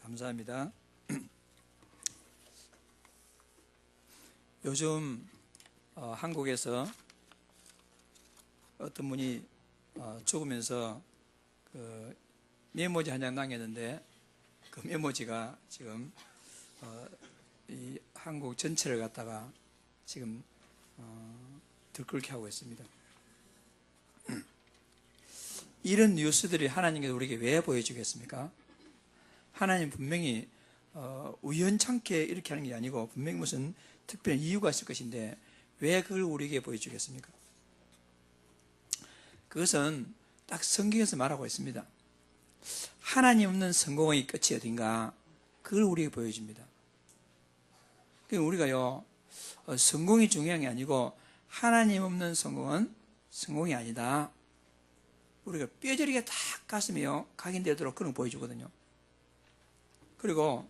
감사합니다. 요즘 한국에서 어떤 분이 죽으면서 그 메모지 한 장 남겼는데, 그 메모지가 지금 이 한국 전체를 갖다가 지금 들끓게 하고 있습니다. 이런 뉴스들이 하나님께서 우리에게 왜 보여주겠습니까? 하나님 분명히 우연찮게 이렇게 하는 게 아니고 분명히 무슨 특별한 이유가 있을 것인데 왜 그걸 우리에게 보여주겠습니까? 그것은 딱 성경에서 말하고 있습니다. 하나님 없는 성공의 끝이 어딘가, 그걸 우리에게 보여줍니다. 그러니까 우리가요, 성공이 중요한 게 아니고 하나님 없는 성공은 성공이 아니다. 우리가 뼈저리게 딱 가슴이요 각인되도록 그런 거 보여주거든요. 그리고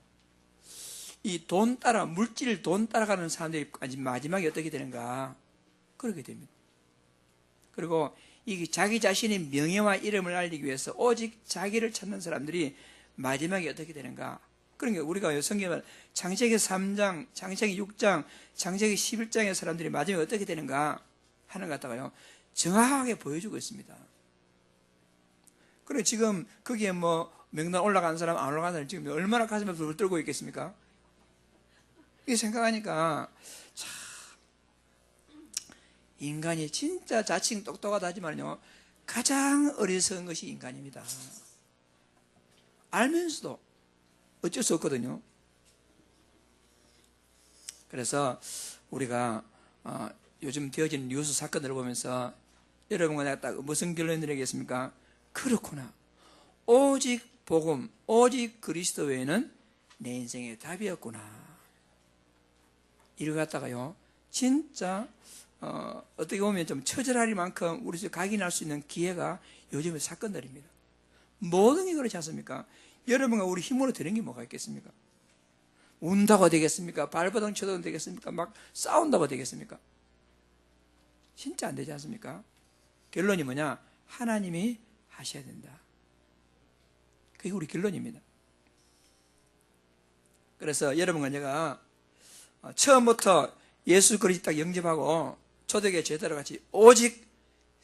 이 돈 따라, 물질 돈 따라가는 사람들이 마지막에 어떻게 되는가, 그렇게 됩니다. 그리고 이 자기 자신의 명예와 이름을 알리기 위해서 오직 자기를 찾는 사람들이 마지막에 어떻게 되는가. 그러니까 우리가 성경에 창세기 3장, 창세기 6장, 창세기 11장의 사람들이 마지막에 어떻게 되는가 하는 것 같다가요, 정확하게 보여주고 있습니다. 그래, 지금 거기에 뭐 명단 올라간 사람, 안 올라간 사람 지금 얼마나 가슴에 불을 떨고 있겠습니까? 이렇게 생각하니까 참, 인간이 진짜 자칭 똑똑하다지만요, 가장 어리석은 것이 인간입니다. 알면서도 어쩔 수 없거든요. 그래서 우리가 요즘 되어진 뉴스 사건들을 보면서 여러분과 내가 딱 무슨 결론을 내리겠습니까? 그렇구나. 오직 복음, 오직 그리스도 외에는 내 인생의 답이 없구나. 이걸 갖다가요, 진짜 어떻게 보면 좀 처절할 만큼 우리 집 각인할 수 있는 기회가 요즘의 사건들입니다. 모든 게 그렇지 않습니까? 여러분과 우리 힘으로 되는 게 뭐가 있겠습니까? 운다고 되겠습니까? 발버둥 쳐도 되겠습니까? 막 싸운다고 되겠습니까? 진짜 안 되지 않습니까? 결론이 뭐냐? 하나님이 하셔야 된다. 그게 우리 결론입니다. 그래서 여러분과 제가 처음부터 예수 그리스도 딱 영접하고 초대교회 제대로 같이 오직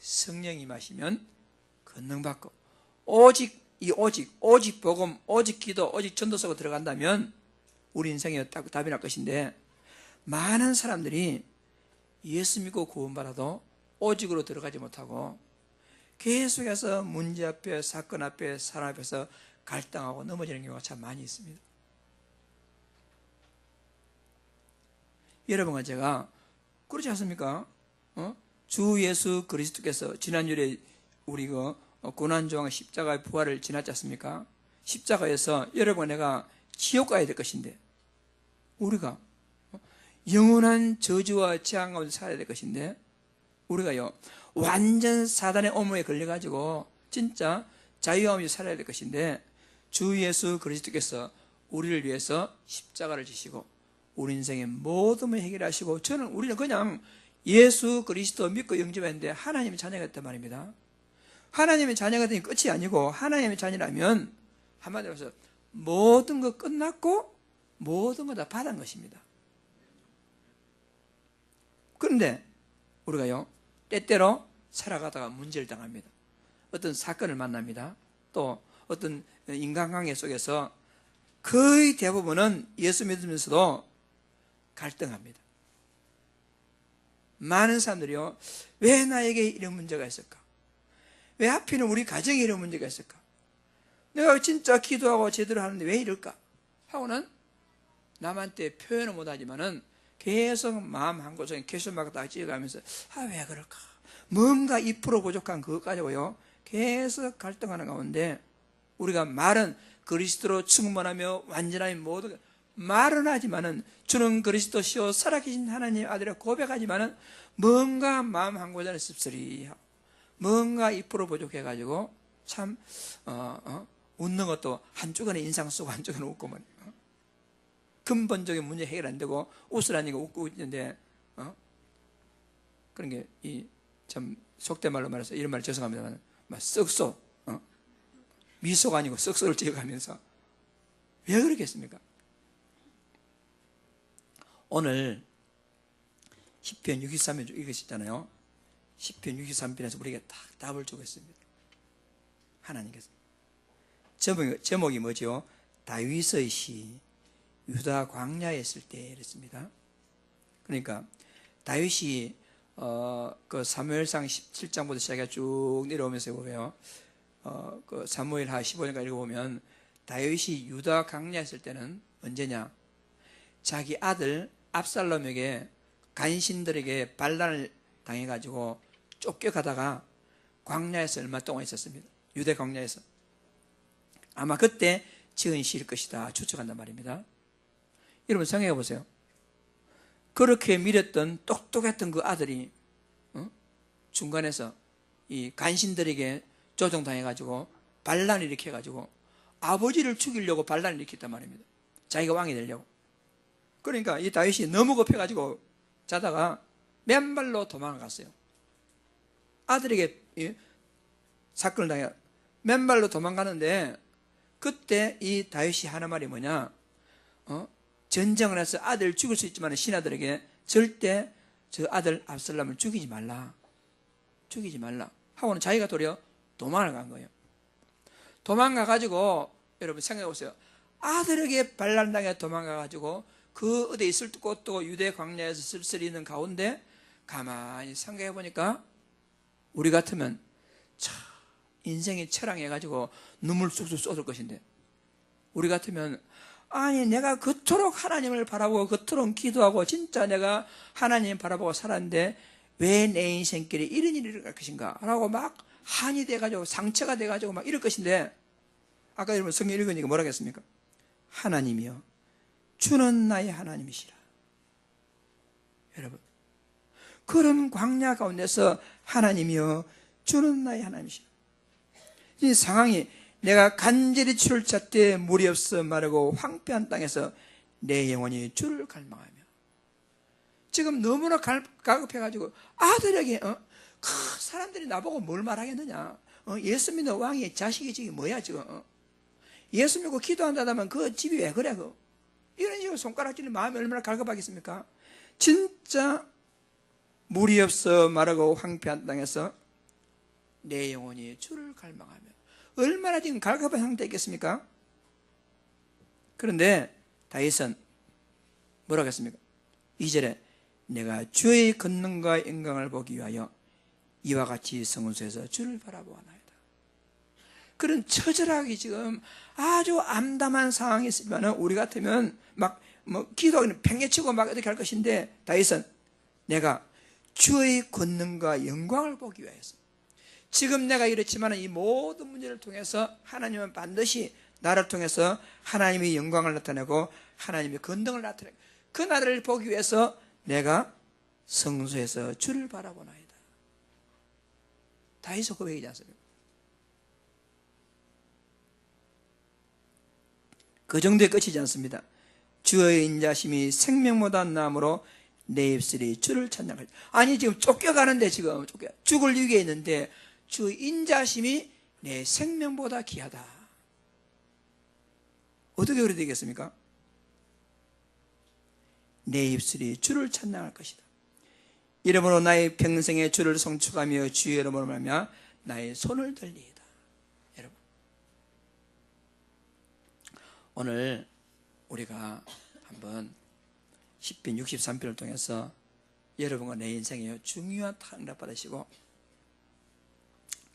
성령이 임하시면 권능받고, 오직 복음, 오직 기도, 오직 전도 속으로 들어간다면 우리 인생에 딱 답이 날 것인데, 많은 사람들이 예수 믿고 구원받아도 오직으로 들어가지 못하고 계속해서 문제 앞에, 사건 앞에, 사람 앞에서 갈등하고 넘어지는 경우가 참 많이 있습니다. 여러분과 제가 그렇지 않습니까? 주 예수 그리스도께서 지난주에 우리 고난조항 십자가의 부활을 지났지 않습니까? 십자가에서 여러분과 내가 지옥 가야 될 것인데, 우리가 영원한 저주와 재앙 가운데 살아야 될 것인데, 우리가요 완전 사단의 오물에 걸려가지고 진짜 자유함이 살아야 될 것인데, 주 예수 그리스도께서 우리를 위해서 십자가를 지시고 우리 인생의 모든 걸 해결하시고, 우리는 그냥 예수 그리스도 믿고 영접했는데 하나님의 자녀가 됐단 말입니다. 하나님의 자녀가 되니 끝이 아니고, 하나님의 자녀라면 한마디로 해서 모든 거 끝났고 모든 거 다 받은 것입니다. 그런데 우리가요 때때로 살아가다가 문제를 당합니다. 어떤 사건을 만납니다. 또 어떤 인간관계 속에서 거의 대부분은 예수 믿으면서도 갈등합니다. 많은 사람들이요, 왜 나에게 이런 문제가 있을까? 왜 하필은 우리 가정에 이런 문제가 있을까? 내가 진짜 기도하고 제대로 하는데 왜 이럴까? 하고는 남한테 표현을 못하지만은 계속 마음 한구석에 캐셔막 딱 찍어가면서 왜 그럴까? 뭔가 2% 부족한 그것 가지고요 계속 갈등하는 가운데, 우리가 말은 그리스도로 충만하며 완전한 모든, 말은 하지만은 주는 그리스도시요 살아계신 하나님 아들이라 고백하지만은 뭔가 마음 한구석에 씁쓸히하고 뭔가 2% 부족해가지고 참 웃는 것도 한쪽은 인상 쓰고 한쪽은 웃고 말이에요. 근본적인 문제 해결 안 되고 웃으라니까 웃고 있는데, 그런 게 참 속된 말로 말해서 이런 말 죄송합니다만 막 쓱쏙 미소가 아니고 쓱쏙을 찍어가면서 왜 그렇겠습니까? 오늘 10편 63편 읽으셨잖아요. 10편 63편에서 우리에게 딱 답을 주고 있습니다. 하나님께서. 제목이 뭐죠? 다윗의 시, 유다 광야에 있을 때 이랬습니다. 그러니까 다윗이 그 사무엘상 17장부터 시작해 쭉 내려오면서 보면 그 사무엘하 15장까지 읽어보면 다윗이 유다 광야에 있을 때는 언제냐? 자기 아들 압살롬에게 간신들에게 반란을 당해가지고 쫓겨가다가 광야에서 얼마 동안 있었습니다. 유대 광야에서. 아마 그때 지은 시일 것이다 추측한단 말입니다. 여러분 생각해 보세요. 그렇게 밀었던 똑똑했던 그 아들이 중간에서 이 간신들에게 조종당해가지고 반란을 일으켜가지고 아버지를 죽이려고 반란을 일으켰단 말입니다. 자기가 왕이 되려고. 그러니까 이 다윗이 너무 급해가지고 자다가 맨발로 도망갔어요. 아들에게 사건을 당해 맨발로 도망가는데 그때 이 다윗이 하는 말이 뭐냐? 전쟁을 해서 아들을 죽일 수 있지만 신하들에게 절대 저 아들 압살롬을 죽이지 말라. 죽이지 말라. 하고는 자기가 도리어 도망을 간 거예요. 도망가가지고 여러분 생각해 보세요. 아들에게 반란당해 도망가가지고 그 어디 있을 곳도 유대 광야에서 쓸쓸히 있는 가운데 가만히 생각해 보니까 우리 같으면 참 인생이 처량해가지고 눈물 쑥쑥 쏟을 것인데 우리 같으면 아니 내가 그토록 하나님을 바라보고 그토록 기도하고 진짜 내가 하나님 바라보고 살았는데 왜 내 인생길에 이런 일이 일어날 것인가 라고 막 한이 돼가지고 상처가 돼가지고 막 이럴 것인데 아까 여러분 성경 읽으니까 뭐라 했습니까? 하나님이여 주는 나의 하나님이시라. 여러분 그런 광야 가운데서 하나님이여 주는 나의 하나님이시라. 이 상황이 내가 간절히 주를 찾되 물이 없어 마르고 황폐한 땅에서 내 영혼이 주를 갈망하며 지금 너무나 가급해가지고 아들에게 그 사람들이 나보고 뭘 말하겠느냐? 예수 믿는 왕이 자식이 지금 뭐야 지금? 예수 믿고 기도한다면 그 집이 왜 그래? 이런 식으로 손가락질이 마음이 얼마나 갈급하겠습니까? 진짜 물이 없어 마르고 황폐한 땅에서 내 영혼이 주를 갈망하며 얼마나 지금 갈급한 상태에 있겠습니까? 그런데 다윗은 뭐라고 했습니까? 2절에 내가 주의 권능과 영광을 보기 위하여 이와 같이 성소에서 주를 바라보아나이다. 그런 처절하게 지금 아주 암담한 상황이 있으면 우리 같으면 막 기도하기는 팽개치고 막 이렇게 할 것인데 다윗은 내가 주의 권능과 영광을 보기 위해서 지금 내가 이렇지만 이 모든 문제를 통해서 하나님은 반드시 나를 통해서 하나님의 영광을 나타내고 하나님의 권능을 나타내고 그 나라를 보기 위해서 내가 성소에서 주를 바라보나이다. 다윗의 고백이지 않습니까? 그 정도에 끝이지 않습니다. 주의 인자심이 생명보다 나음으로 내 입술이 주를 찬양하리. 아니 지금 쫓겨가는데 지금 죽을 위기에 있는데 주 인자심이 내 생명보다 귀하다. 어떻게 그래 되겠습니까? 내 입술이 주를 찬양할 것이다. 이러므로 나의 평생에 주를 송축하며 주의 이름으로 말하며 나의 손을 들리이다. 여러분 오늘 우리가 한번 10편 63편을 통해서 여러분과 내 인생에 중요한 탄력 받으시고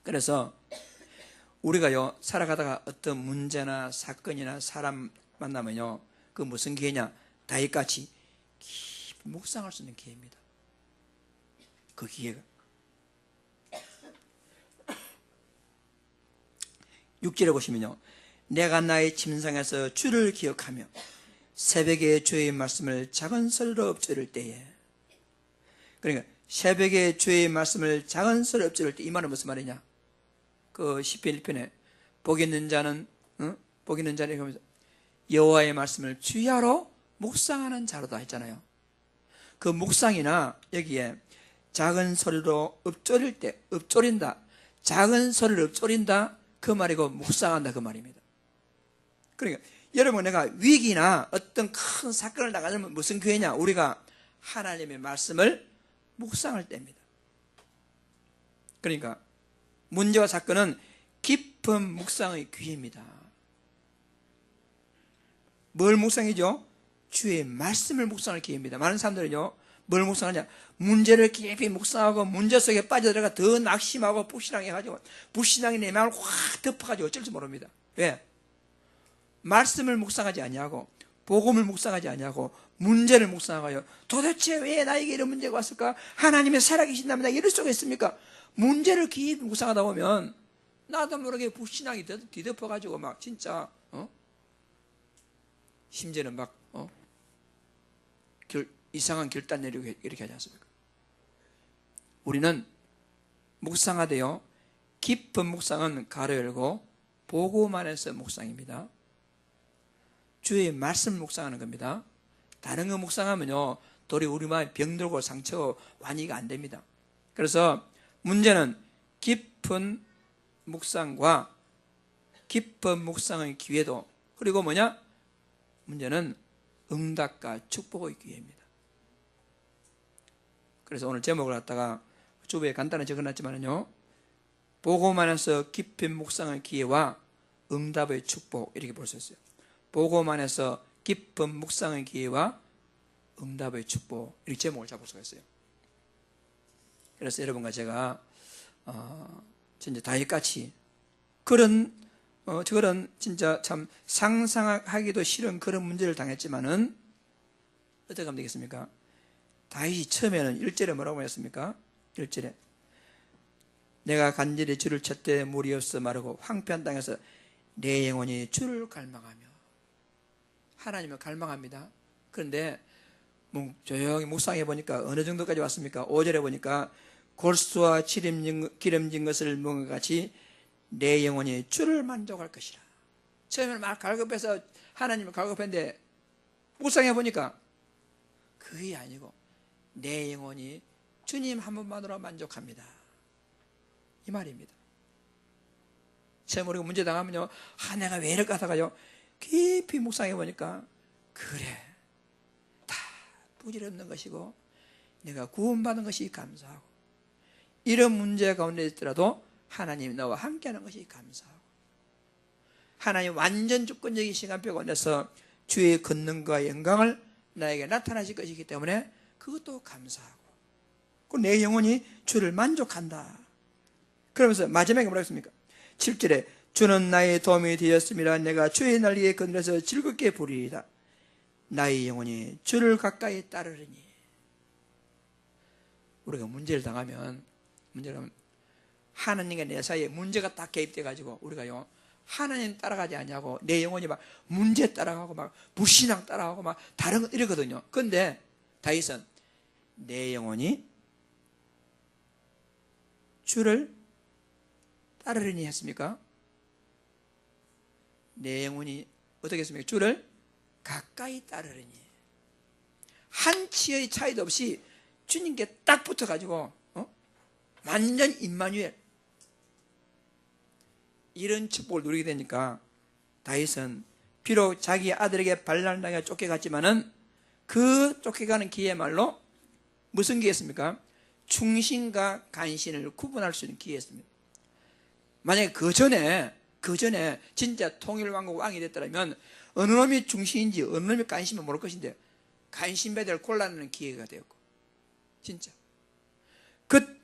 그래서 우리가요 살아가다가 어떤 문제나 사건이나 사람 만나면요 그 무슨 기회냐 다윗같이 깊이 묵상할 수 있는 기회입니다. 그 기회가 6절에 보시면요 내가 나의 침상에서 주를 기억하며 새벽에 주의 말씀을 작은 소리로 읊조릴 때에 그러니까 새벽에 주의 말씀을 작은 소리로 읊조릴 때 이 말은 무슨 말이냐 그 시편 1편에 복 있는 자는 복 있는 자는 그러면서 여호와의 말씀을 주야로 묵상하는 자로다 했잖아요. 그 묵상이나 여기에 작은 소리로 읊조릴 때 읊조린다 작은 소리를 읊조린다 그 말이고 묵상한다 그 말입니다. 그러니까 여러분, 내가 위기나 어떤 큰 사건을 당하려면 무슨 기회냐? 우리가 하나님의 말씀을 묵상할 때입니다. 그러니까 문제와 사건은 깊은 묵상의 기회입니다. 뭘 묵상이죠? 주의 말씀을 묵상할 기회입니다. 많은 사람들은요, 뭘 묵상하냐? 문제를 깊이 묵상하고 문제 속에 빠져들어가 더 낙심하고 불신앙해 가지고 불신앙이 내 마음을 확 덮어가지고 어쩔 줄 모릅니다. 왜? 말씀을 묵상하지 아니하고 복음을 묵상하지 아니하고 문제를 묵상하여 도대체 왜 나에게 이런 문제가 왔을까? 하나님의 살아계신다면 내가 이럴 수가 있습니까? 문제를 깊이 묵상하다 보면 나도 모르게 불신앙이 뒤덮어가지고 막 진짜 심지어는 막 이상한 결단 내리고 이렇게 하지 않습니까? 우리는 묵상하되요, 깊은 묵상은 가로 열고 복음 안에서 묵상입니다. 주의 말씀 묵상하는 겁니다. 다른 거 묵상하면요, 도리어 우리 마음에 병들고 상처 완이가 안 됩니다. 그래서 문제는 깊은 묵상과 깊은 묵상의 기회도, 그리고 뭐냐? 문제는 응답과 축복의 기회입니다. 그래서 오늘 제목을 갖다가 주부에 간단히 적어놨지만요, 복음 안에서 깊은 묵상의 기회와 응답의 축복, 이렇게 볼 수 있어요. 복음 안에서 깊은 묵상의 기회와 응답의 축복, 이렇게 제목을 잡을 수가 있어요. 그래서 여러분과 제가 진짜 다윗같이 그런 진짜 참 상상하기도 싫은 그런 문제를 당했지만은 어떻게 하면 되겠습니까? 다윗이 처음에는 1절에 뭐라고 했습니까? 1절에 내가 간절히 주를 찾되 물이 없어 마르고 황폐한 땅에서 내 영혼이 주를 갈망하며. 하나님을 갈망합니다. 그런데 조용히 묵상해 보니까 어느 정도까지 왔습니까? 5절에 보니까 골수와 기름진 것을 먹은 것 같이 내 영혼이 주를 만족할 것이라. 처음에는 막 갈급해서 하나님을 갈급했는데 묵상해 보니까 그게 아니고 내 영혼이 주님 한 분만으로 만족합니다, 이 말입니다. 처음 우리가 문제 당하면요, 내가 왜 이럴까 하다가요, 깊이 묵상해 보니까 그래, 다 부질없는 것이고 내가 구원받은 것이 감사하고, 이런 문제 가운데 있더라도 하나님이 나와 함께하는 것이 감사하고, 하나님 완전 주권적인 시간표 가운데서 주의 권능과 영광을 나에게 나타나실 것이기 때문에 그것도 감사하고, 내 영혼이 주를 만족한다. 그러면서 마지막에 뭐라고 했습니까? 7절에 주는 나의 도움이 되었음이라 내가 주의 날개에 건드려서 즐겁게 부리리다. 나의 영혼이 주를 가까이 따르리니. 우리가 문제를 당하면 하나님과 내 사이에 문제가 딱 개입돼 가지고 우리가요, 하나님 따라가지 않냐고 내 영혼이 막 문제 따라가고 막 불신앙 따라가고 막 다른 것 이러거든요. 그런데 다윗은 내 영혼이 주를 따르리니 했습니까? 내 영혼이 어떻게 했습니까? 주를 가까이 따르리니. 한 치의 차이도 없이 주님께 딱 붙어가지고 완전 임마누엘, 이런 축복을 누리게 되니까 다윗은 비록 자기 아들에게 반란을 당해 쫓겨갔지만은 그 쫓겨가는 기회말로 무슨 기회였습니까? 충신과 간신을 구분할 수 있는 기회였습니다. 만약에 그 전에 진짜 통일왕국 왕이 됐더라면 어느 놈이 중신인지 어느 놈이 간신인지 모를 것인데 간신배들 골라내는 기회가 되었고, 진짜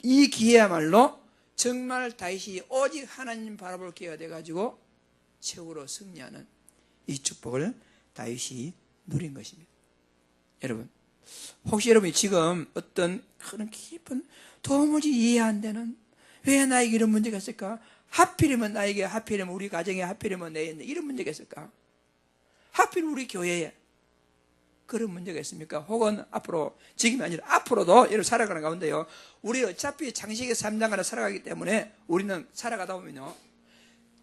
이 기회야말로 정말 다윗이 오직 하나님 바라볼 기회가 돼가지고 최후로 승리하는 이 축복을 다윗이 누린 것입니다. 여러분, 혹시 여러분이 지금 어떤 그런 깊은 도무지 이해 안 되는, 왜 나에게 이런 문제가 있을까? 하필이면 나에게, 하필이면 우리 가정에, 하필이면 내 이런 문제가 있을까? 하필 우리 교회에 그런 문제가 있습니까? 혹은 앞으로, 지금이 아니라 앞으로도 여러분 살아가는 가운데요, 우리 어차피 장식의 삶장가를 살아가기 때문에 우리는 살아가다 보면요,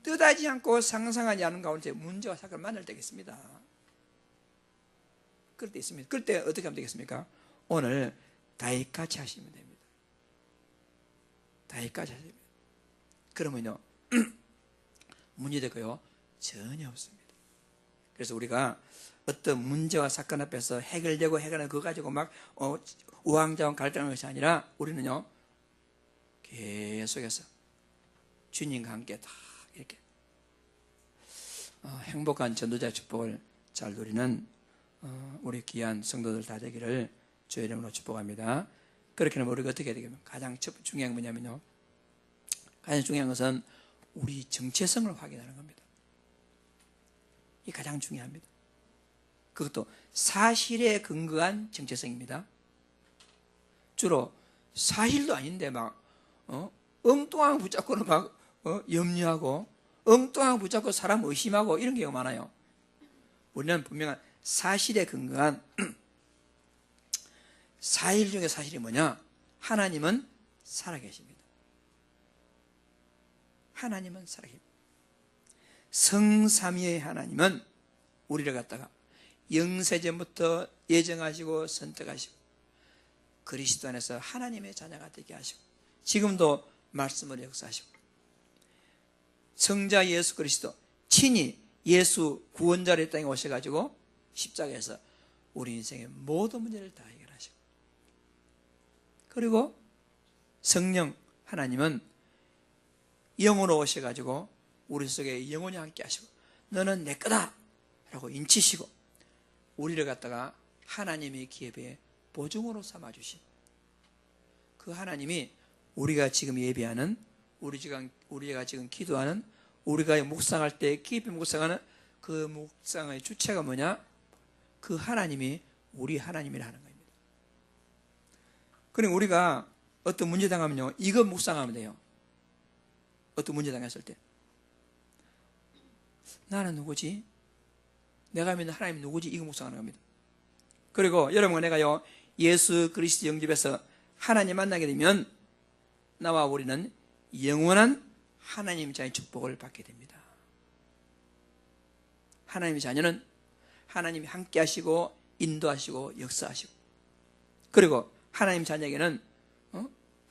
뜻하지 않고 상상하지 않은 가운데 문제와 사건을 만날 때가 있습니다. 그럴 때 있습니다. 그럴 때 어떻게 하면 되겠습니까? 오늘 다윗같이 하시면 됩니다. 다윗같이 하시면 됩니다. 그러면요 문제될 거요 전혀 없습니다. 그래서 우리가 어떤 문제와 사건 앞에서 해결되고 해결하는 그거 가지고 막 우왕좌왕 갈등하는 것이 아니라 우리는요 계속해서 주님과 함께 다 이렇게 행복한 전도자의 축복을 잘 누리는 우리 귀한 성도들 다 되기를 주의 이름으로 축복합니다. 그렇게 하면 우리가 어떻게 해야 되겠습니까? 가장 중요한 게 뭐냐면요, 가장 중요한 것은 우리 정체성을 확인하는 겁니다. 이게 가장 중요합니다. 그것도 사실에 근거한 정체성입니다. 주로 사실도 아닌데 막 엉뚱한 거 붙잡고는 막 염려하고 엉뚱한 거 붙잡고 사람 의심하고 이런 경우가 많아요. 우리는 분명한 사실에 근거한 사실 중에 사실이 뭐냐? 하나님은 살아계십니다. 하나님은 살아계십니다. 성삼위의 하나님은 우리를 갖다가 영세전부터 예정하시고 선택하시고 그리스도 안에서 하나님의 자녀가 되게 하시고 지금도 말씀을 역사하시고 성자 예수 그리스도 친히 예수 구원자를 땅에 오셔가지고 십자가에서 우리 인생의 모든 문제를 다 해결하시고 그리고 성령 하나님은 영으로 오셔가지고 우리 속에 영원히 함께 하시고 너는 내 거다 라고 인치시고 우리를 갖다가 하나님의 기업의 보증으로 삼아주신 그 하나님이 우리가 지금 예배하는 우리가 지금 기도하는 우리가 묵상할 때 깊이 묵상하는 그 묵상의 주체가 뭐냐? 그 하나님이 우리 하나님이라 하는 겁니다. 그러니까 우리가 어떤 문제 당하면요 이거 묵상하면 돼요. 어떤 문제 당했을 때 나는 누구지? 내가 믿는 하나님 누구지? 이거 묵상하는 겁니다. 그리고 여러분과 내가요 예수 그리스도 영접해서 하나님 만나게 되면 나와 우리는 영원한 하나님 자의 축복을 받게 됩니다. 하나님의 자녀는 하나님이 함께 하시고 인도하시고 역사하시고 그리고 하나님 자녀에게는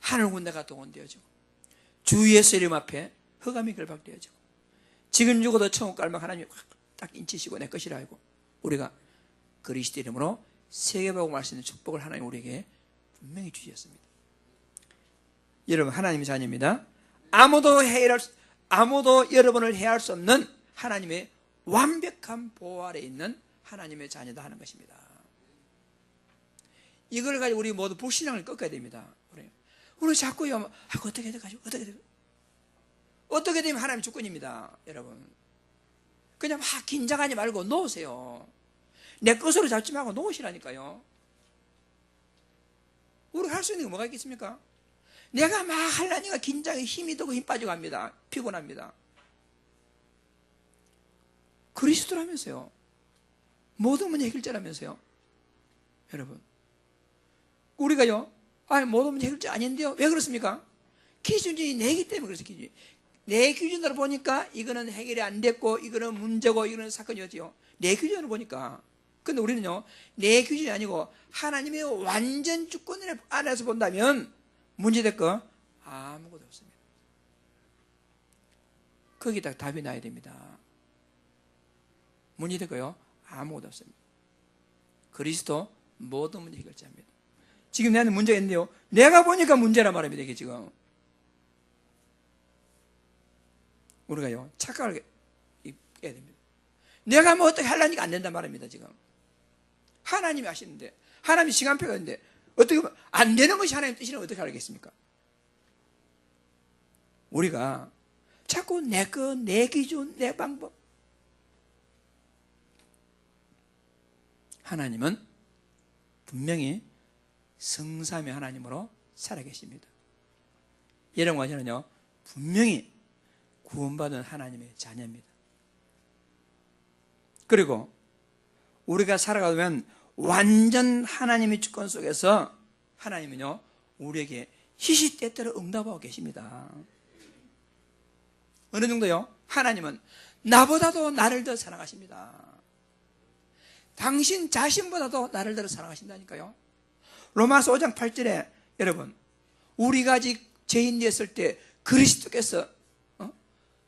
하늘 군대가 동원되어지고 주 예수 이름 앞에 허감이 결박되어지고 지금 죽어도 천국 갈망 하나님이 딱 인치시고 내 것이라 알고 우리가 그리스도 이름으로 세계복음을 할 수 있는 축복을 하나님 우리에게 분명히 주셨습니다. 여러분 하나님의 자녀입니다. 아무도 여러분을 해할 수 없는 하나님의 완벽한 보호 아래 있는 하나님의 자녀다 하는 것입니다. 이걸 가지고 우리 모두 불신앙을 꺾어야 됩니다. 우리 자꾸요 어떻게 돼가지고 어떻게 되면 하나님의 주권입니다. 여러분 그냥 막 긴장하지 말고 놓으세요. 내 것으로 잡지 말고 놓으시라니까요. 우리가 할 수 있는 게 뭐가 있겠습니까? 내가 막 하려니까 긴장에 힘이 들고 힘 빠지고 합니다. 피곤합니다. 그리스도라면서요. 모든 문제 해결자라면서요. 여러분 우리가요 모든 문제 해결자 아닌데요. 왜 그렇습니까? 기준이 내기 때문에 그래서 내 기준으로 보니까 이거는 해결이 안 됐고 이거는 문제고 이거는 사건이었지요. 내 기준으로 보니까. 근데 우리는요 내 기준이 아니고 하나님의 완전 주권 안에서 본다면 문제될 거 아무것도 없습니다. 거기다 답이 나야 됩니다. 문제될 거요 아무것도 없습니다. 그리스도 모든 문제 해결자입니다. 지금 내한테 문제가 있는데요 내가 보니까 문제란 말입니다. 이게 지금 우리가요 착각을 해야 됩니다. 내가 뭐 어떻게 하려니까 안 된단 말입니다. 지금 하나님이 하시는데 하나님이 시간표가 있는데 어떻게 보면 안 되는 것이 하나님 뜻이라면 어떻게 알겠습니까? 우리가 자꾸 내 것, 내 기준, 내 방법 하나님은 분명히 성삼위 하나님으로 살아계십니다. 여러분과 저는요 분명히 구원받은 하나님의 자녀입니다. 그리고 우리가 살아가면 완전 하나님의 주권 속에서 하나님은요 우리에게 시시때때로 응답하고 계십니다. 어느 정도요? 하나님은 나보다도 나를 더 사랑하십니다. 당신 자신보다도 나를 더 사랑하신다니까요. 로마서 5장 8절에 여러분 우리가 아직 죄인 되었을 때 그리스도께서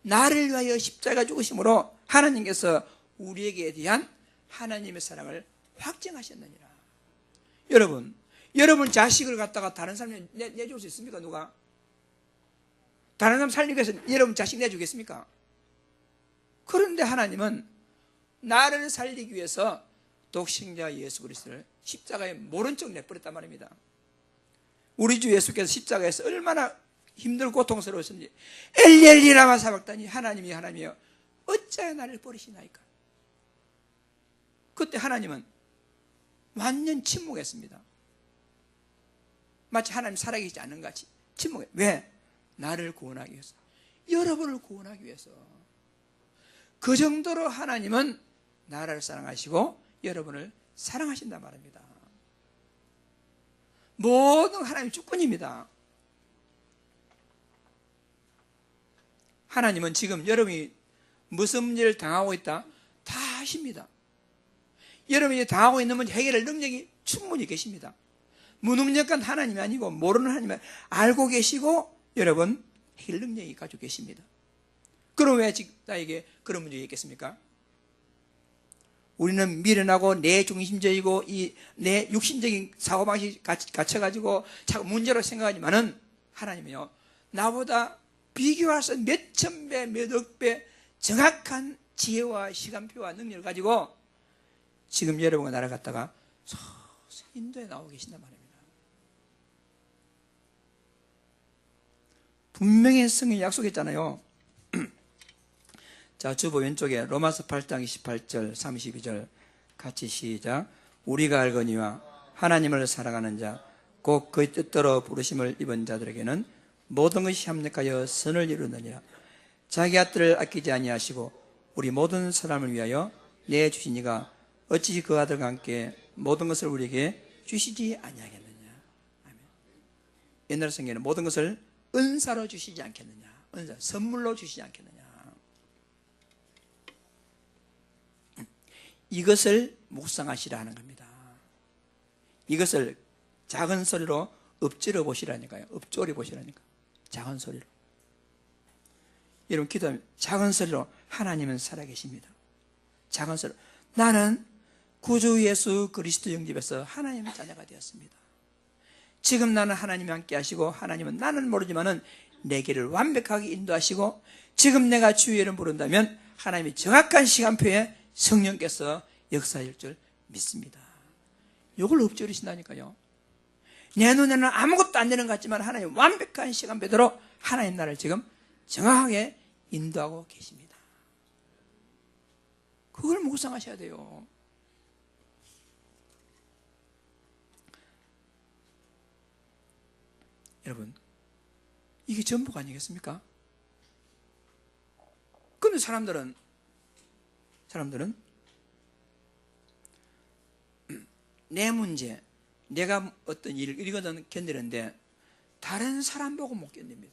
나를 위하여 십자가 죽으심으로 하나님께서 우리에게 대한 하나님의 사랑을 확증하셨느니라. 여러분 자식을 갖다가 다른 사람이 내줄 수 있습니까? 누가? 다른 사람 살리기 위해서 여러분 자식 내주겠습니까? 그런데 하나님은 나를 살리기 위해서 독생자 예수 그리스도를 십자가에 모른 척 내버렸단 말입니다. 우리 주 예수께서 십자가에서 얼마나 힘들고 고통스러웠는지 엘리 라마 사박다니 하나님이여 어찌하여 나를 버리시나이까. 그때 하나님은 완전 침묵했습니다. 마치 하나님 살아계시지 않는 것 같이 침묵해. 왜? 나를 구원하기 위해서, 여러분을 구원하기 위해서. 그 정도로 하나님은 나라를 사랑하시고 여러분을 사랑하신단 말입니다. 모든 하나님 주권입니다. 하나님은 지금 여러분이 무슨 문제를 당하고 있다 다 아십니다. 여러분이 당하고 있는 문제 해결할 능력이 충분히 계십니다. 무능력한 하나님이 아니고 모르는 하나님을 알고 계시고 여러분 해결 능력이 가지고 계십니다. 그럼 왜 지금 나에게 그런 문제가 있겠습니까? 우리는 미련하고 내 중심적이고 내 육신적인 사고방식이 갇혀가지고 자꾸 문제로 생각하지만은 하나님은요, 나보다 비교할 수 없는 몇 천 배, 몇 억 배 정확한 지혜와 시간표와 능력을 가지고 지금 여러분과 나를 갖다가 서서히 인도에 나오고 계신단 말입니다. 분명히 성경이 약속했잖아요. 자, 주보 왼쪽에 로마서 8장 28절 32절 같이 시작. 우리가 알거니와 하나님을 사랑하는 자 곧 그의 뜻대로 부르심을 입은 자들에게는 모든 것이 합력하여 선을 이루느니라. 자기 아들을 아끼지 아니하시고 우리 모든 사람을 위하여 내주시니가 어찌 그 아들과 함께 모든 것을 우리에게 주시지 아니하겠느냐. 아멘. 옛날 성경에는 모든 것을 은사로 주시지 않겠느냐, 은사, 선물로 주시지 않겠느냐. 이것을 묵상하시라 하는 겁니다. 이것을 작은 소리로 읊조려 보시라니까요. 읊조려 보시라니까. 작은 소리로. 여러분 기도하면 작은 소리로 하나님은 살아계십니다. 작은 소리로 나는 구주 예수 그리스도 영접에서 하나님의 자녀가 되었습니다. 지금 나는 하나님이 함께 하시고 하나님은 나는 모르지만은 내 길을 완벽하게 인도하시고 지금 내가 주의 이름 부른다면 하나님이 정확한 시간표에 성령께서 역사할 줄 믿습니다. 이걸 읊조리신다니까요. 내 눈에는 아무것도 안 되는 것 같지만 하나님 완벽한 시간표대로 하나님 나를 지금 정확하게 인도하고 계십니다. 그걸 묵상하셔야 돼요. 여러분, 이게 전부가 아니겠습니까? 그런데 사람들은 내 문제, 내가 어떤 일을 이거는 견디는데 다른 사람 보고 못 견딥니다.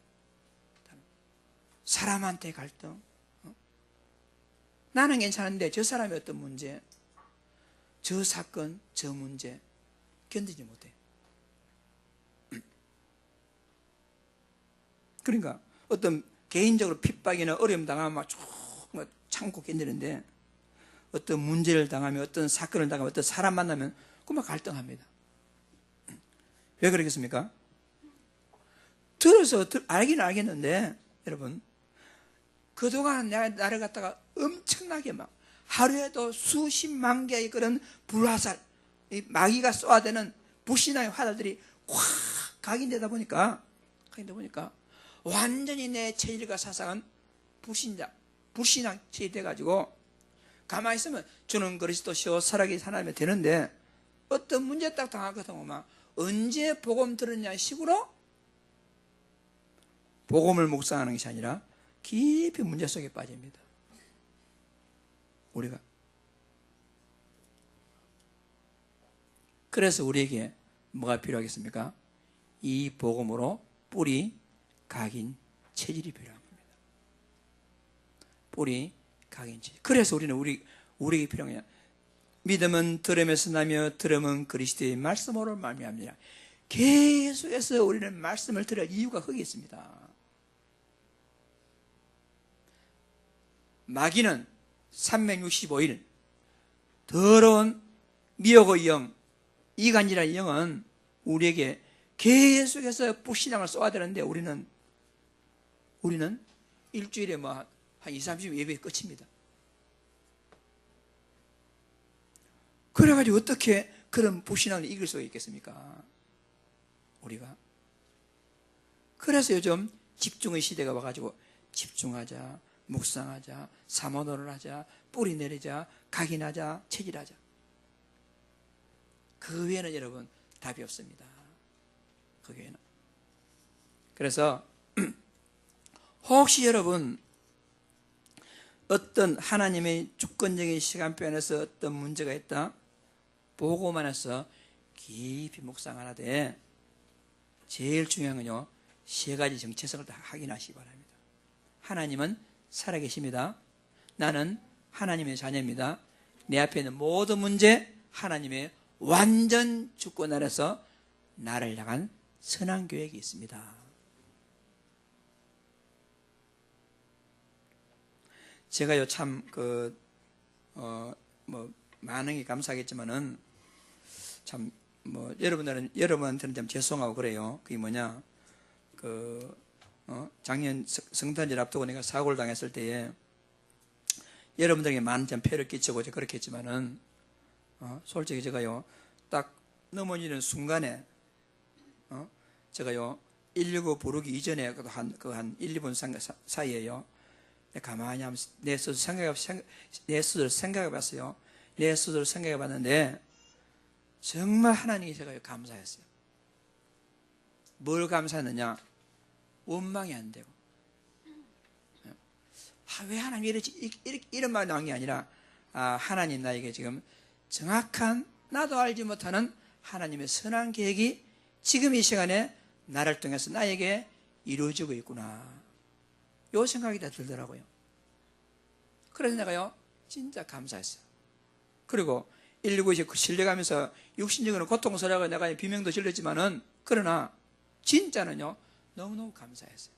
사람한테 갈등, 나는 괜찮은데 저 사람의 어떤 문제, 저 사건, 저 문제 견디지 못해. 그러니까 어떤 개인적으로 핍박이나 어려움 당하면 막 참고 견디는데 어떤 문제를 당하면, 어떤 사건을 당하면, 어떤 사람 만나면 그만 갈등합니다. 왜 그러겠습니까? 들어서 알긴 알겠는데 여러분, 그동안 나를 갖다가 엄청나게 막 하루에도 수십만 개의 그런 불화살, 마귀가 쏘아대는 불신앙의 화살들이 확 각인되다 보니까 완전히 내 체질과 사상은 불신앙 체질이 돼가지고 가만히 있으면 주는 그리스도시요 살아계신 하나님이 되는데 어떤 문제 딱 당하거든 보면 언제 복음 들었냐 식으로 복음을 묵상하는 것이 아니라 깊이 문제 속에 빠집니다. 우리가. 그래서 우리에게 뭐가 필요하겠습니까? 이 복음으로 뿌리 각인 체질이 필요한 겁니다. 뿌리 각인 체질. 그래서 우리는 우리에게 필요한 거냐? 믿음은 들음에서 나며 들음은 그리스도의 말씀으로 말미암느니라. 계속해서 우리는 말씀을 들을 이유가 거기 있습니다. 마귀는 365일 더러운 미혹의 영, 이간질의 영은 우리에게 계속해서 불신앙을 쏘아야 되는데 우리는 일주일에 한 2, 30 예배 끝입니다. 그래가지고 어떻게 그런 불신앙을 이길 수가 있겠습니까? 우리가. 그래서 요즘 집중의 시대가 와가지고 집중하자, 묵상하자, 사모노를 하자, 뿌리 내리자, 각인하자, 체질하자. 그 외에는 여러분 답이 없습니다. 그 외에는. 그래서 혹시 여러분 어떤 하나님의 주권적인 시간표안에서 어떤 문제가 있다 보고만 해서 깊이 묵상하되 제일 중요한 건요, 세 가지 정체성을 다 확인하시기 바랍니다. 하나님은 살아계십니다. 나는 하나님의 자녀입니다. 내 앞에 있는 모든 문제 하나님의 완전 주권 아래서 나를 향한 선한 계획이 있습니다. 제가요 참 많은 게 감사하겠지만은 참 여러분한테는 좀 죄송하고 그래요. 그게 뭐냐, 작년 성탄절 앞두고 내가 사고를 당했을 때에 여러분들에게 많은 좀 폐를 끼치고 그렇게 했지만은 솔직히 제가요 딱 넘어지는 순간에 제가요 119 부르기 이전에 한 1, 2분 사이에요 가만히 하면서 내 스스로 생각해 봤어요. 내 스스로 생각해 봤는데 정말 하나님이 제가 감사했어요. 뭘 감사했느냐? 원망이 안 되고. 왜 하나님 이런 말이 나온 게 아니라, 하나님 나에게 지금 정확한, 나도 알지 못하는 하나님의 선한 계획이 지금 이 시간에 나를 통해서 나에게 이루어지고 있구나. 요 생각이 다 들더라고요. 그래서 내가요 진짜 감사했어요. 그리고 119에 실려가면서 육신적으로 고통스러워 내가 비명도 질렀지만은, 그러나 진짜는요 너무너무 감사했어요.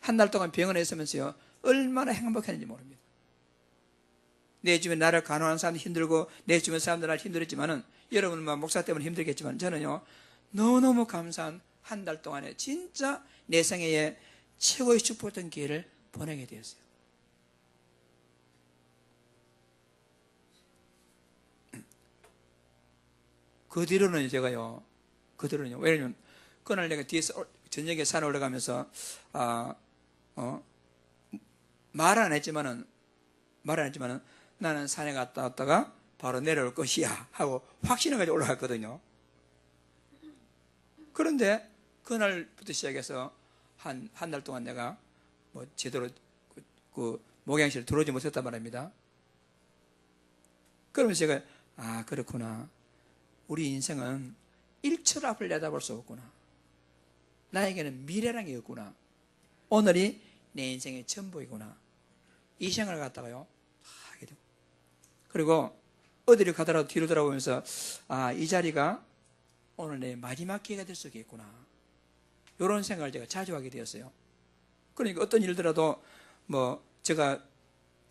한 달 동안 병원에 있으면서요 얼마나 행복했는지 모릅니다. 내 주변에 나를 간호하는 사람도 힘들고 내 주변 사람들 나를 힘들었지만은, 여러분은 목사 때문에 힘들겠지만 저는요 너무너무 감사한 한 달 동안에 진짜 내 생애에 최고의 축복했던 기회를 보내게 되었어요. 그 뒤로는 제가요, 왜냐면 그날 내가 뒤에서 저녁에 산에 올라가면서 말 안 했지만은 나는 산에 갔다 왔다가 바로 내려올 것이야 하고 확신을 가지고 올라갔거든요. 그런데 그날부터 시작해서 한 달 동안 내가 제대로 그 목양실에 들어오지 못했단 말입니다. 그러면서 제가 그렇구나. 우리 인생은 1초 앞을 내다볼 수 없구나. 나에게는 미래란 게 없구나. 오늘이 내 인생의 전부이구나. 이 생각을 갖다가요 하게 되고, 그리고 어디를 가더라도 뒤로 돌아보면서 이 자리가 오늘 내 마지막 기회가 될 수 있겠구나. 이런 생각을 제가 자주 하게 되었어요. 그러니까 어떤 일들라도 제가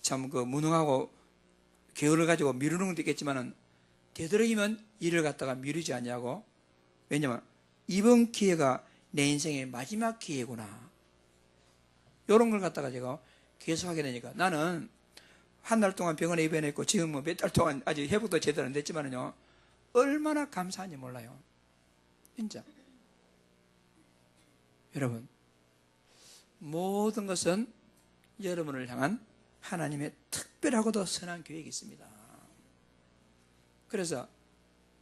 참 무능하고 게으를 가지고 미루는 것도 있겠지만은, 되도록이면 일을 갖다가 미루지 않냐고. 왜냐면 이번 기회가 내 인생의 마지막 기회구나. 이런 걸 갖다가 제가 계속 하게 되니까, 나는 한 달 동안 병원에 입원했고 지금 몇 달 동안 아직 회복도 제대로 안 됐지만은요 얼마나 감사한지 몰라요. 진짜. 여러분, 모든 것은 여러분을 향한 하나님의 특별하고도 선한 계획이 있습니다. 그래서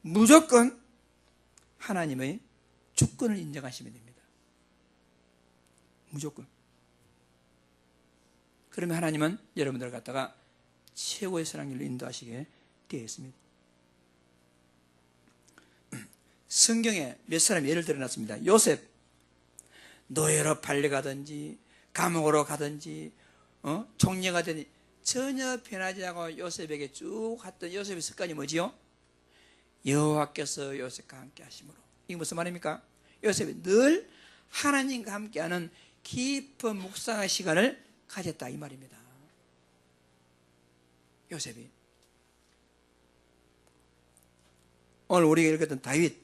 무조건 하나님의 주권을 인정하시면 됩니다. 무조건. 그러면 하나님은 여러분들을 갖다가 최고의 선한 길로 인도하시게 되어 있습니다. 성경에 몇 사람 예를 들어놨습니다. 요셉, 노예로 팔려가든지 감옥으로 가든지 총리가 되든지 전혀 변하지 않고 요셉에게 쭉 갔던 요셉의 습관이 뭐지요? 여호와께서 요셉과 함께 하심으로. 이게 무슨 말입니까? 요셉이 늘 하나님과 함께하는 깊은 묵상의 시간을 가졌다 이 말입니다. 요셉이. 오늘 우리가 읽었던 다윗,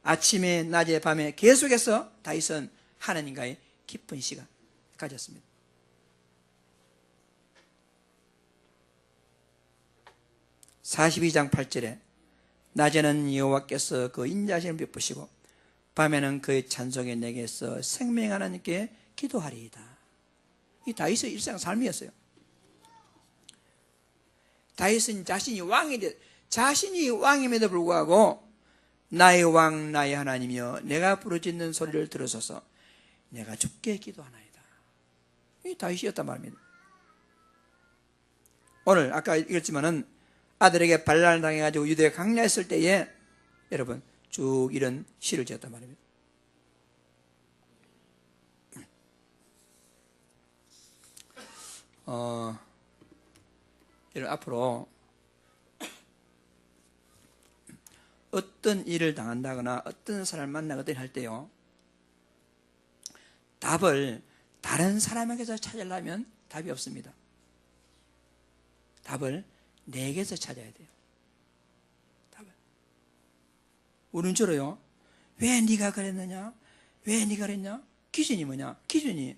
아침에 낮에 밤에 계속해서 다윗은 하나님과의 깊은 시간 가졌습니다. (42장 8절에) 낮에는 여호와께서 그 인자하심을 베푸시고 밤에는 그의 찬송에 내게서 생명 하나님께 기도하리이다. 이 다윗의 일상 삶이었어요. 다윗은 자신이 왕임에도 불구하고 나의 왕 나의 하나님이여 내가 부르짖는 소리를 들으소서 내가 주께 기도하나이다. 이 다윗이었단 말입니다. 오늘 아까 읽었지만은 아들에게 반란을 당해가지고 유대에 강야했을 때에 여러분 쭉 이런 시를 지었단 말입니다. 여러분 앞으로 어떤 일을 당한다거나 어떤 사람을 만나거나 할 때요, 답을 다른 사람에게서 찾으려면 답이 없습니다. 답을 내게서 찾아야 돼요. 답을. 우리는 주로요, 왜 네가 그랬느냐? 왜 네가 그랬냐? 기준이 뭐냐? 기준이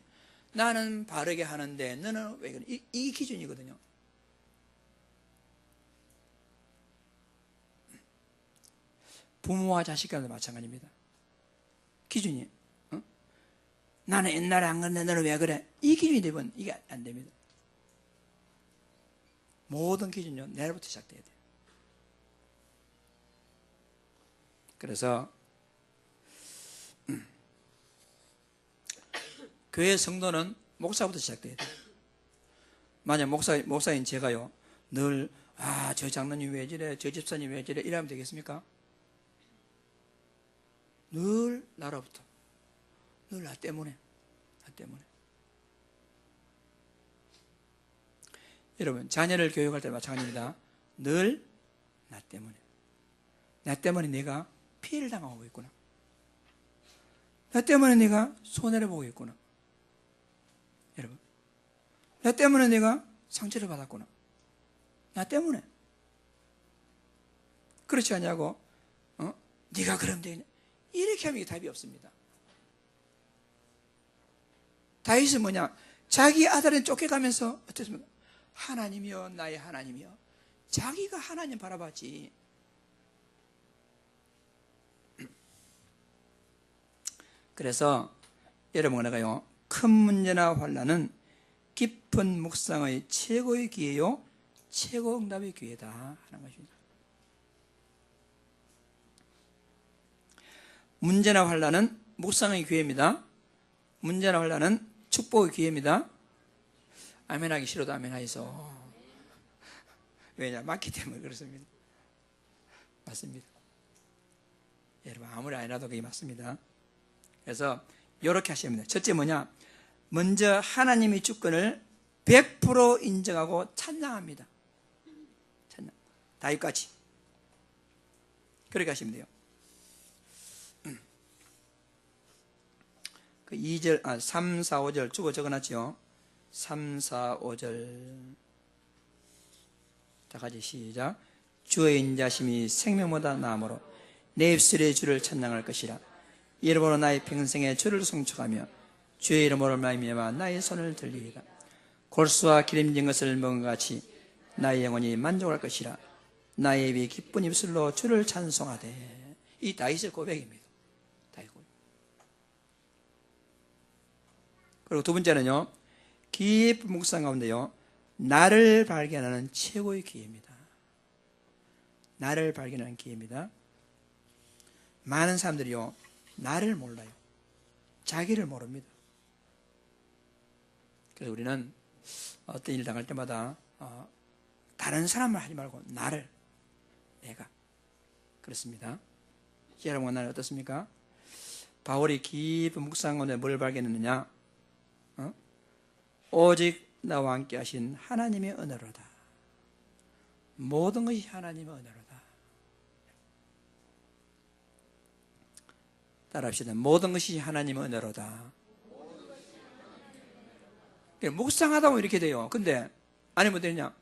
나는 바르게 하는데 너는 왜 그래? 이 기준이거든요. 부모와 자식 간도 마찬가지입니다. 기준이 나는 옛날에 안 그랬는데 너는 왜 그래? 이 기준이 되면 이게 안 됩니다. 모든 기준요 내일부터 시작돼야 돼요. 그래서 교회 성도는 목사부터 시작돼야 돼요. 만약 목사인 제가요 늘 저 장로님 왜 저래, 저 집사님 왜 저래 이러면 되겠습니까? 늘 나로부터, 늘 나 때문에. 여러분 자녀를 교육할 때 마찬가지입니다. 늘 나 때문에. 나 때문에 내가 피해를 당하고 있구나. 나 때문에 내가 손해를 보고 있구나. 여러분 나 때문에 내가 상처를 받았구나. 나 때문에. 그렇지 않냐고 네가 그러면 되겠냐 이렇게 하면 답이 없습니다. 다윗은 뭐냐, 자기 아들은 쫓겨가면서 어떻습니까? 하나님이여 나의 하나님이여. 자기가 하나님 바라봤지. 그래서 여러분 내가요 큰 문제나 환난은 깊은 묵상의 최고의 기회요 최고 응답의 기회다 하는 것입니다. 문제나 환난은 묵상의 기회입니다. 문제나 환난은 축복의 기회입니다. 아멘하기 싫어도 아멘하이소. 왜냐? 맞기 때문에 그렇습니다. 맞습니다. 여러분 아무리 아니라도 그게 맞습니다. 그래서 이렇게 하셔야 합니다. 첫째 뭐냐? 먼저 하나님의 주권을 100% 인정하고 찬양합니다. 찬양. 다윗같이 그렇게 하시면 돼요. 그 2절, 3, 4, 5절 주고 적어놨죠. 3, 4, 5절 다 같이 시작. 주의 인자심이 생명보다 나으므로 내 입술에 주를 찬양할 것이라. 이름으로 나의 평생에 주를 송축하며 주의 이름으로 말미암아 나의 손을 들리리라. 골수와 기름진 것을 먹은 같이 나의 영혼이 만족할 것이라. 나의 입이 기쁜 입술로 주를 찬송하되. 이 다윗의 고백입니다. 다윗 고백. 그리고 두 번째는요, 깊은 묵상 가운데요 나를 발견하는 최고의 기회입니다. 나를 발견하는 기회입니다. 많은 사람들이요 나를 몰라요. 자기를 모릅니다. 그래서 우리는 어떤 일 당할 때마다 다른 사람을 하지 말고 나를, 내가 그렇습니다. 여러분과 나는 어떻습니까? 바울이 깊은 묵상 가운데 뭘 발견했느냐? 오직 나와 함께 하신 하나님의 은혜로다. 모든 것이 하나님의 은혜로다. 따라합시다. 모든 것이 하나님의 은혜로다. 묵상하다 보면 이렇게 돼요. 근데 아니면 되냐?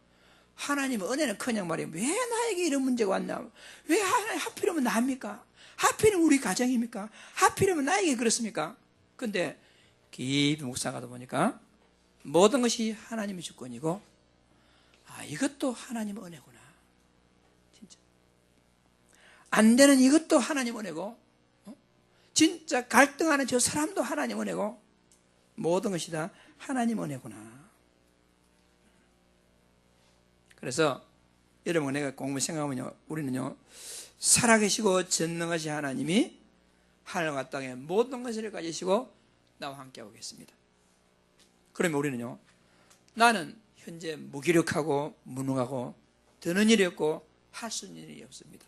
하나님의 은혜는 그냥 말이에요. 왜 나에게 이런 문제가 왔나? 왜 하필이면 나입니까? 하필이면 우리 가정입니까? 하필이면 나에게 그렇습니까? 근데 깊이 묵상하다 보니까 모든 것이 하나님의 주권이고, 이것도 하나님의 은혜구나. 진짜. 안 되는 이것도 하나님의 은혜고, 진짜 갈등하는 저 사람도 하나님의 은혜고, 모든 것이 다 하나님의 은혜구나. 그래서 여러분, 내가 공부 생각하면요, 우리는요, 살아계시고 전능하신 하나님이 하늘과 땅의 모든 것을 가지시고 나와 함께하고 계십니다. 그러면 우리는요, 나는 현재 무기력하고 무능하고 되는 일이 없고 할 수 있는 일이 없습니다.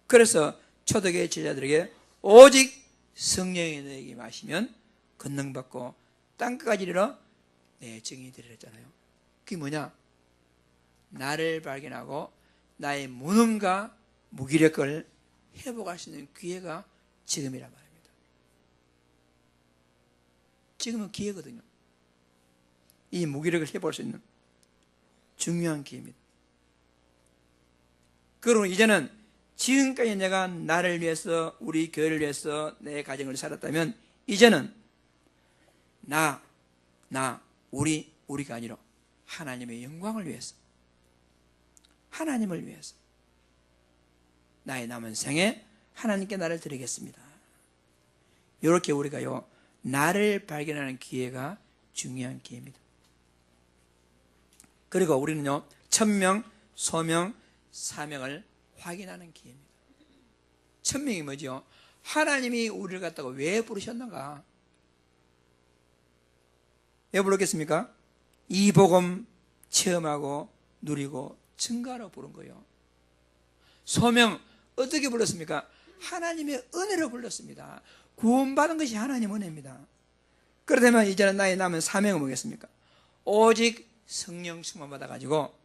그래서 초대교회 제자들에게 오직 성령이 너에게 마시면 권능받고 땅끝까지 이르러 내 증인이 되리라 했잖아요. 그게 뭐냐? 나를 발견하고 나의 무능과 무기력을 회복할 수 있는 기회가 지금이란 말입니다. 지금은 기회거든요. 이 무기력을 회복할 수 있는 중요한 기회입니다. 그러고 이제는 지금까지 내가 나를 위해서, 우리 교회를 위해서 내 가정을 살았다면, 이제는 우리가 아니라 하나님의 영광을 위해서, 하나님을 위해서 나의 남은 생에 하나님께 나를 드리겠습니다. 이렇게 우리가요, 나를 발견하는 기회가 중요한 기회입니다. 그리고 우리는요, 천명, 소명, 사명을 확인하는 기회입니다. 천명이 뭐죠? 하나님이 우리를 갖다가 왜 부르셨는가? 왜 불렀겠습니까? 이 복음 체험하고 누리고 증거하러 부른 거예요. 소명, 어떻게 불렀습니까? 하나님의 은혜로 불렀습니다. 구원받은 것이 하나님의 은혜입니다. 그러다면 이제는 나의 남은 사명은 뭐겠습니까? 오직 성령 충만 받아가지고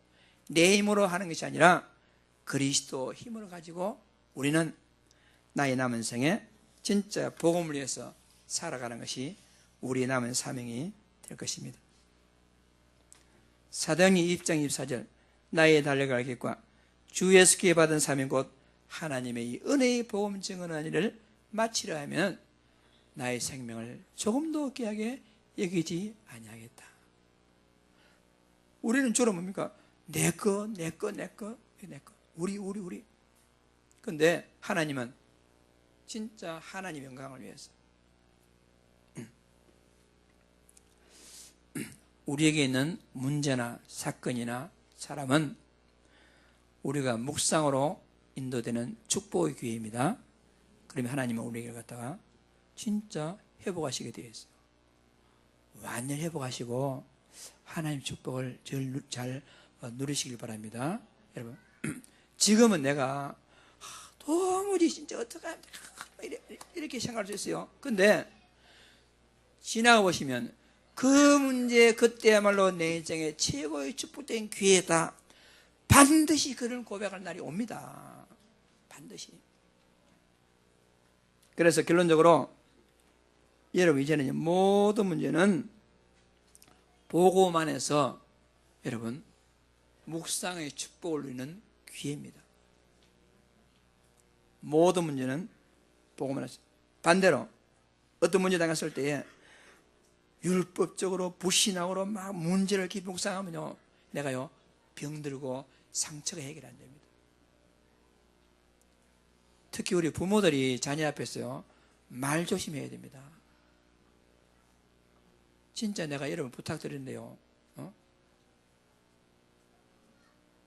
내 힘으로 하는 것이 아니라 그리스도 힘으로 가지고 우리는 나의 남은 생에 진짜 복음을 위해서 살아가는 것이 우리의 남은 사명이 될 것입니다. 사도행전 2장 24절, 나의 달려갈 길과 주 예수께 받은 사명 곧 하나님의 이 은혜의 복음 증언하는 일을 마치려 하면 나의 생명을 조금도 귀하게 여기지 아니하겠다. 우리는 주로 뭡니까? 내 거. 우리. 근데 하나님은 진짜 하나님 영광을 위해서 우리에게 있는 문제나 사건이나 사람은 우리가 묵상으로 인도되는 축복의 기회입니다. 그러면 하나님은 우리에게 갖다가 진짜 회복하시게 되어 있어요. 완전히 회복하시고 하나님 축복을 잘 누리시길 바랍니다. 여러분, 지금은 내가 도무지 진짜 어떡하면 이렇게 생각할 수 있어요. 근데 지나가 보시면 그 문제, 그때야말로 내 인생의 최고의 축복된 기회다. 반드시 그런 고백할 날이 옵니다. 반드시. 그래서 결론적으로 여러분, 이제는 모든 문제는 보고만 해서 여러분 묵상의 축복을 누리는 기회입니다. 모든 문제는 보고만 해서. 반대로 어떤 문제 당했을 때에 율법적으로 불신앙으로 막 문제를 깊이 묵상하면요, 내가요 병들고 상처가 해결 안 됩니다. 특히 우리 부모들이 자녀 앞에서요 말 조심해야 됩니다. 진짜 내가 여러분 부탁드리는데요,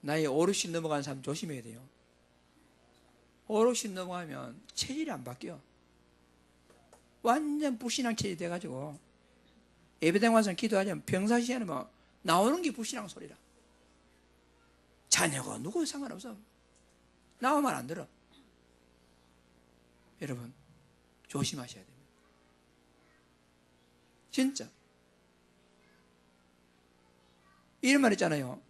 나이 5, 60 넘어가는 사람 조심해야 돼요. 5, 60 넘어가면 체질이 안 바뀌어. 완전 불신앙 체질이 돼가지고 예배당 와서 기도하자면 평상시에는 뭐 나오는 게 불신앙 소리라. 자녀가 누구 상관없어. 나오면 안 들어. 여러분 조심하셔야 됩니다. 진짜. 이런 말 있잖아요.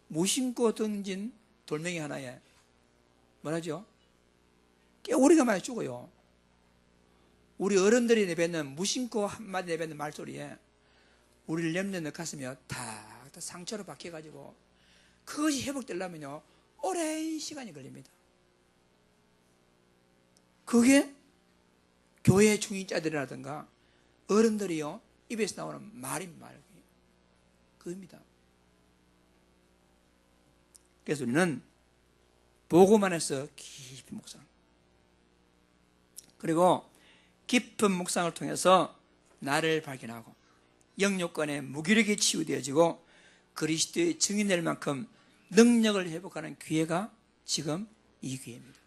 무심코 던진 돌멩이 하나에 뭐라죠? 깨우리가 많이 죽어요. 우리 어른들이 내뱉는 무심코 한마디 내뱉는 말소리에 우리를 렘넌의 가슴이 다 상처로 박혀가지고 그것이 회복되려면요 오랜 시간이 걸립니다. 그게 교회 중직자들이라든가 어른들이요 입에서 나오는 말이 그겁니다. 그래서 우리는 보고만 해서 깊이 묵상, 그리고 깊은 묵상을 통해서 나를 발견하고 영육간의 무기력이 치유되어지고 그리스도의 증인될 만큼 능력을 회복하는 기회가 지금 이 기회입니다.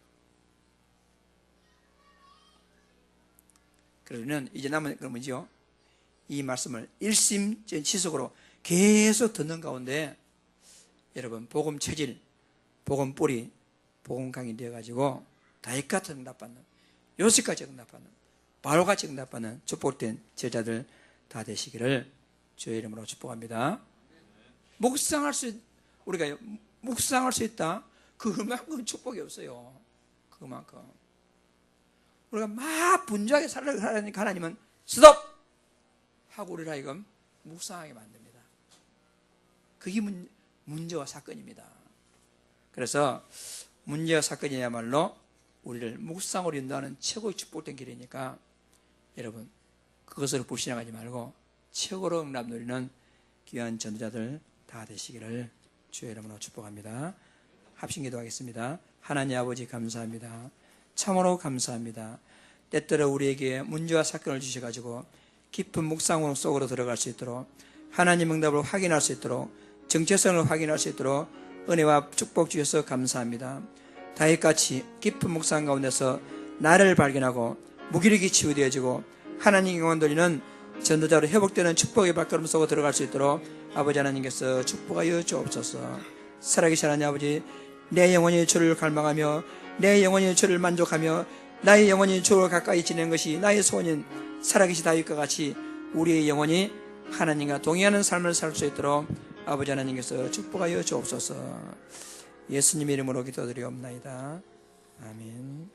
그러면 이제 남은 건 뭐죠? 이 말씀을 일심지속으로 계속 듣는 가운데 여러분 복음 체질, 복음 뿌리, 복음 강이 되어가지고 다윗같이 응답받는, 요셉같이 응답받는, 바로같이 응답받는 축복된 제자들 다 되시기를 주의 이름으로 축복합니다. 우리가 묵상할 수 있다. 그만큼 축복이 없어요. 그만큼 우리가 막 분주하게 살아가니까 하나님은 스톱! 하고 우리를 하여금 묵상하게 만듭니다. 그게 문제와 사건입니다. 그래서 문제와 사건이야말로 우리를 묵상으로 인도하는 최고의 축복된 길이니까 여러분 그것으로 불신하지 말고 최고로 응답 누리는 귀한 전도자들 다 되시기를 주의 이름으로 축복합니다. 합심 기도하겠습니다. 하나님 아버지 감사합니다. 참으로 감사합니다. 때때로 우리에게 문제와 사건을 주셔가지고 깊은 묵상 속으로 들어갈 수 있도록, 하나님 응답을 확인할 수 있도록, 정체성을 확인할 수 있도록 은혜와 축복 주셔서 감사합니다. 다윗같이 깊은 묵상 가운데서 나를 발견하고 무기력이 치유되어지고 하나님 영광 돌리는 전도자로 회복되는 축복의 발걸음 속으로 들어갈 수 있도록 아버지 하나님께서 축복하여 주옵소서. 살아계신 하나님 아버지, 내 영혼이 주를 갈망하며 내 영혼이 주를 만족하며 나의 영혼이 주를 가까이 지내는 것이 나의 소원인 살아계신 다윗과 같이 우리의 영혼이 하나님과 동의하는 삶을 살 수 있도록 아버지 하나님께서 축복하여 주옵소서. 예수님 이름으로 기도드리옵나이다. 아멘.